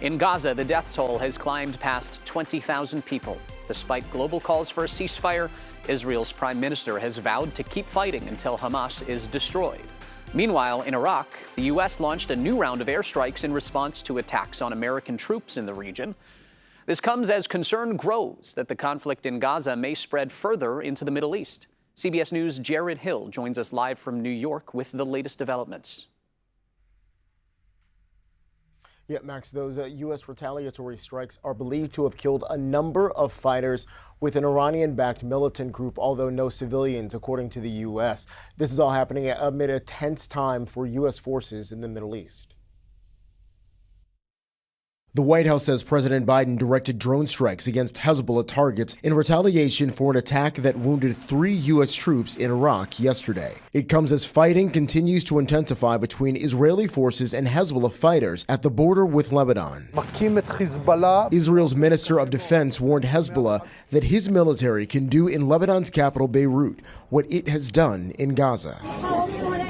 In Gaza, the death toll has climbed past 20,000 people. Despite global calls for a ceasefire, Israel's prime minister has vowed to keep fighting until Hamas is destroyed. Meanwhile, in Iraq, the U.S. launched a new round of airstrikes in response to attacks on American troops in the region. This comes as concern grows that the conflict in Gaza may spread further into the Middle East. CBS News' Jared Hill joins us live from New York with the latest developments. Yeah, Max, those U.S. retaliatory strikes are believed to have killed a number of fighters with an Iranian-backed militant group, although no civilians, according to the U.S. This is all happening amid a tense time for U.S. forces in the Middle East. The White House says President Biden directed drone strikes against Hezbollah targets in retaliation for an attack that wounded 3 U.S. troops in Iraq yesterday. It comes as fighting continues to intensify between Israeli forces and Hezbollah fighters at the border with Lebanon. Israel's Minister of Defense warned Hezbollah that his military can do in Lebanon's capital Beirut what it has done in Gaza.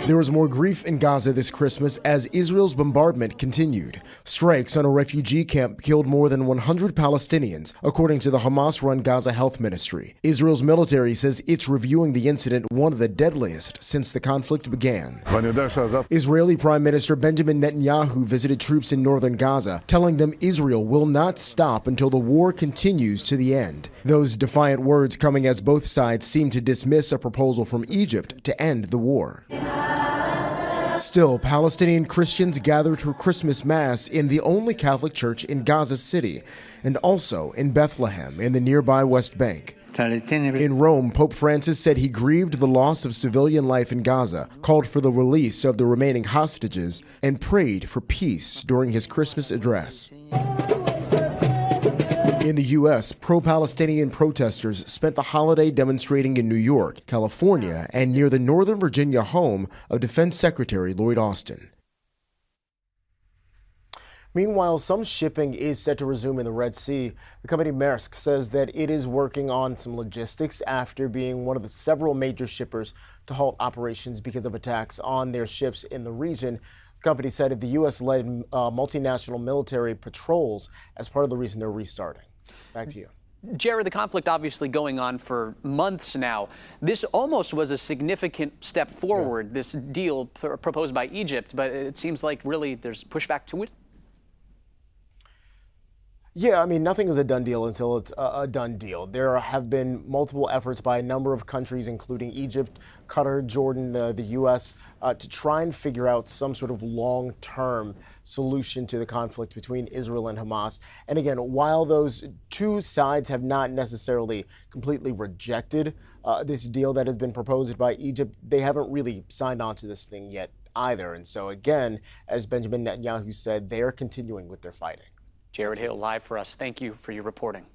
There was more grief in Gaza this Christmas as Israel's bombardment continued. Strikes on a refugee camp killed more than 100 Palestinians, according to the Hamas-run Gaza Health Ministry. Israel's military says it's reviewing the incident, one of the deadliest since the conflict began. Israeli Prime Minister Benjamin Netanyahu visited troops in northern Gaza, telling them Israel will not stop until the war continues to the end. Those defiant words coming as both sides seem to dismiss a proposal from Egypt to end the war. Still, Palestinian Christians gathered for Christmas Mass in the only Catholic church in Gaza City, and also in Bethlehem in the nearby West Bank. In Rome, Pope Francis said he grieved the loss of civilian life in Gaza, called for the release of the remaining hostages, and prayed for peace during his Christmas address. In the U.S., pro-Palestinian protesters spent the holiday demonstrating in New York, California, and near the Northern Virginia home of Defense Secretary Lloyd Austin. Meanwhile, some shipping is set to resume in the Red Sea. The company Maersk says that it is working on some logistics after being one of the several major shippers to halt operations because of attacks on their ships in the region. The company said that the U.S. led multinational military patrols as part of the reason they're restarting. Back to you. Jared, the conflict obviously going on for months now. This almost was a significant step forward, this deal proposed by Egypt, but it seems like really there's pushback to it. Yeah, I mean, nothing is a done deal until it's a done deal. There have been multiple efforts by a number of countries, including Egypt, Qatar, Jordan, the U.S., to try and figure out some sort of long-term solution to the conflict between Israel and Hamas. And again, while those two sides have not necessarily completely rejected this deal that has been proposed by Egypt, they haven't really signed on to this thing yet either. And so again, as Benjamin Netanyahu said, they are continuing with their fighting. Jared Hill, live for us. Thank you for your reporting.